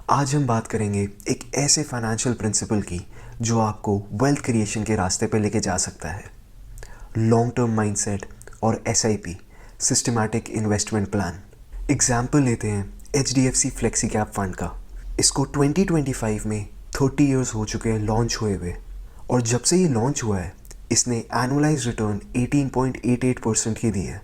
आज हम बात करेंगे एक ऐसे फाइनेंशियल प्रिंसिपल की जो आपको वेल्थ क्रिएशन के रास्ते पर लेके जा सकता है। लॉन्ग टर्म माइंडसेट और SIP systematic investment plan. Example लेते हैं HDFC फ्लेक्सी कैप फंड का। इसको 2025 में 30 इयर्स हो चुके हैं लॉन्च हुए हुए, और जब से ये लॉन्च हुआ है इसने एनुअलाइज रिटर्न 18.88% की दी है।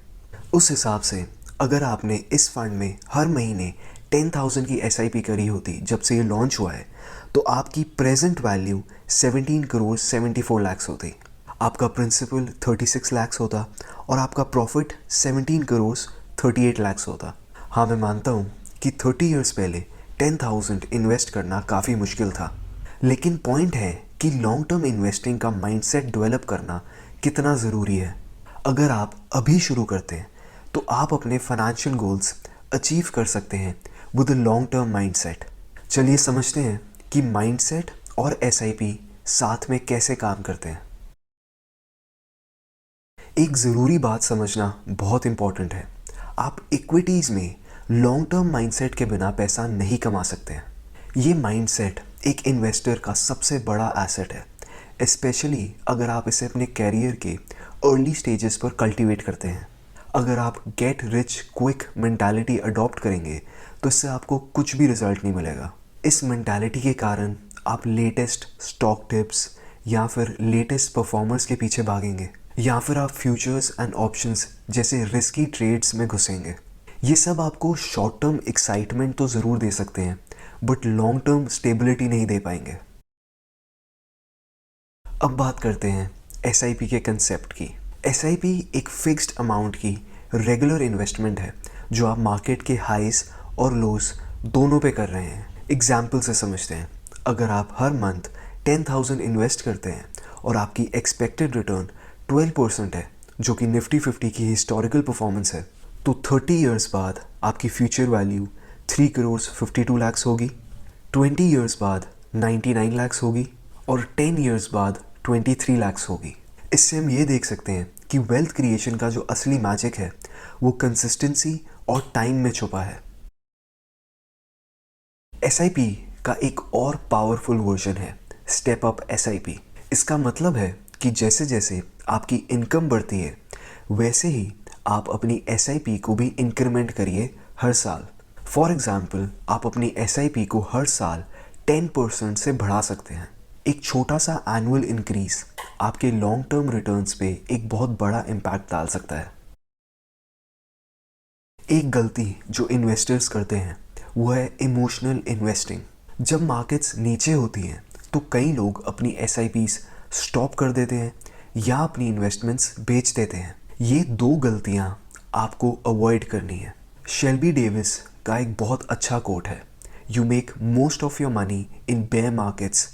उस हिसाब से अगर आपने इस फंड में हर महीने 10,000 की SIP करी होती जब से ये लॉन्च हुआ है, तो आपकी प्रेजेंट वैल्यू 17 करोड़ 74 लाख होती, आपका प्रिंसिपल 36 लाख होता और आपका प्रॉफिट 17 करोड़ 38 लाख होता। हाँ, मैं मानता हूँ कि 30 इयर्स पहले 10,000 इन्वेस्ट करना काफ़ी मुश्किल था, लेकिन पॉइंट है कि लॉन्ग टर्म इन्वेस्टिंग का माइंडसेट डेवलप करना कितना ज़रूरी है। अगर आप अभी शुरू करते हैं तो आप अपने फाइनेंशियल गोल्स अचीव कर सकते हैं with a long term mindset. चलिए समझते हैं कि माइंडसेट और SIP साथ में कैसे काम करते हैं। एक ज़रूरी बात समझना बहुत इंपॉर्टेंट है। आप इक्विटीज़ में लॉन्ग टर्म माइंडसेट के बिना पैसा नहीं कमा सकते हैं। ये माइंडसेट एक इन्वेस्टर का सबसे बड़ा एसेट है, स्पेशली अगर आप इसे अपने कैरियर के अर्ली स्टेजेस पर कल्टीवेट करते हैं। अगर आप get rich quick mentality adopt करेंगे तो इससे आपको कुछ भी रिजल्ट नहीं मिलेगा। इस मेंटालिटी के कारण आप लेटेस्ट स्टॉक टिप्स या फिर लेटेस्ट परफॉर्मर्स के पीछे भागेंगे, या फिर आप फ्यूचर्स एंड ऑप्शंस जैसे रिस्की ट्रेड्स में घुसेंगे। ये सब आपको शॉर्ट टर्म एक्साइटमेंट तो ज़रूर दे सकते हैं, बट लॉन्ग टर्म स्टेबिलिटी नहीं दे पाएंगे। अब बात करते हैं SIP के कंसेप्ट की। SIP एक फिक्स्ड अमाउंट की रेगुलर इन्वेस्टमेंट है जो आप मार्केट के हाइज और लोज दोनों पे कर रहे हैं। एग्जाम्पल से समझते हैं। अगर आप हर मंथ 10,000 इन्वेस्ट करते हैं और आपकी एक्सपेक्टेड रिटर्न 12% है, जो कि निफ्टी 50 की हिस्टोरिकल परफॉर्मेंस है, तो 30 इयर्स बाद आपकी फ्यूचर वैल्यू 3 करोड़ 52 लाख होगी, 20 इयर्स बाद 99 लाख होगी और 10 इयर्स बाद 23 लाख होगी। इससे हम ये देख सकते हैं कि वेल्थ क्रिएशन का जो असली मैजिक है वो कंसिस्टेंसी और टाइम में छुपा है। SIP का एक और पावरफुल वर्जन है स्टेप अप SIP। इसका मतलब है कि जैसे जैसे आपकी इनकम बढ़ती है वैसे ही आप अपनी SIP को भी इंक्रीमेंट करिए हर साल। फॉर एग्जाम्पल, आप अपनी SIP को हर साल 10% से बढ़ा सकते हैं। एक छोटा सा एनुअल इंक्रीज आपके लॉन्ग टर्म रिटर्न्स पे एक बहुत बड़ा इम्पैक्ट डाल सकता है। एक गलती जो इन्वेस्टर्स करते हैं वो है इमोशनल इन्वेस्टिंग। जब मार्केट्स नीचे होती हैं तो कई लोग अपनी SIPs स्टॉप कर देते हैं या अपनी इन्वेस्टमेंट्स बेच देते हैं। ये दो गलतियां आपको अवॉइड करनी है। शेल्बी डेविस का एक बहुत अच्छा कोट है, you make most of your money in bear markets,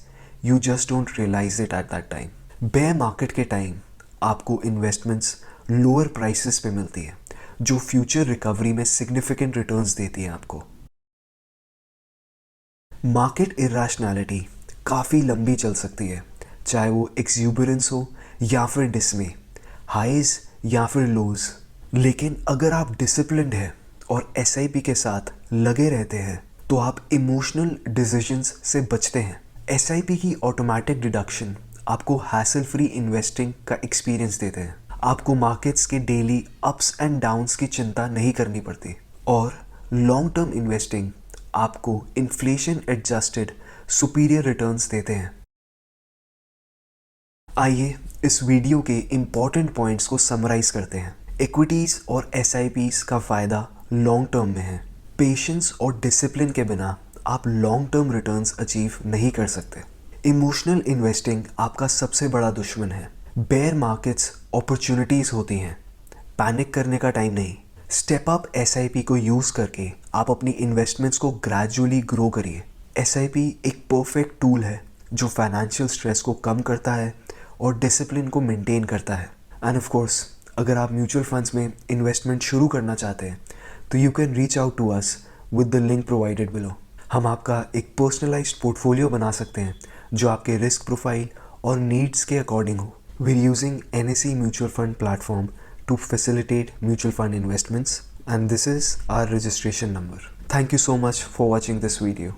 you just don't realize it at that time. Bear market के टाइम आपको इन्वेस्टमेंट्स लोअर प्राइसेस पे मिलती है जो फ्यूचर रिकवरी में सिग्निफिकेंट रिटर्न्स देती है आपको। मार्केट इरैशनैलिटी काफ़ी लंबी चल सकती है, चाहे वो एक्सुबरेंस हो या फिर डिसमे, हाइज या फिर लोज। लेकिन अगर आप डिसिप्लिन्ड हैं और SIP के साथ लगे रहते हैं तो आप इमोशनल डिसीजंस से बचते हैं। SIP की ऑटोमेटिक डिडक्शन आपको हैसल फ्री इन्वेस्टिंग का एक्सपीरियंस देते हैं। आपको मार्केट्स के डेली अप्स एंड डाउन्स की चिंता नहीं करनी पड़ती, और लॉन्ग टर्म इन्वेस्टिंग आपको इन्फ्लेशन एडजस्टेड सुपीरियर रिटर्न्स देते हैं। आइए इस वीडियो के इम्पॉर्टेंट पॉइंट्स को समराइज करते हैं। इक्विटीज़ और SIPs का फ़ायदा लॉन्ग टर्म में है। पेशेंस और डिसिप्लिन के बिना आप लॉन्ग टर्म रिटर्न्स अचीव नहीं कर सकते। इमोशनल इन्वेस्टिंग आपका सबसे बड़ा दुश्मन है। बेयर मार्केट्स अपॉर्चुनिटीज़ होती हैं, पैनिक करने का टाइम नहीं। स्टेप अप SIP को यूज़ करके आप अपनी इन्वेस्टमेंट्स को ग्रेजुअली ग्रो करिए। SIP एक परफेक्ट टूल है जो फाइनेंशियल स्ट्रेस को कम करता है और डिसिप्लिन को मेंटेन करता है। एंड ऑफ कोर्स, अगर आप म्यूचुअल फंड्स में इन्वेस्टमेंट शुरू करना चाहते हैं तो you can reach out to us with the link provided below. हम आपका एक पर्सनलाइज्ड पोर्टफोलियो बना सकते हैं जो आपके रिस्क प्रोफाइल और नीड्स के अकॉर्डिंग हो। We are using NSE mutual fund platform to facilitate mutual fund investments, and this is our registration number. Thank you so much for watching this video.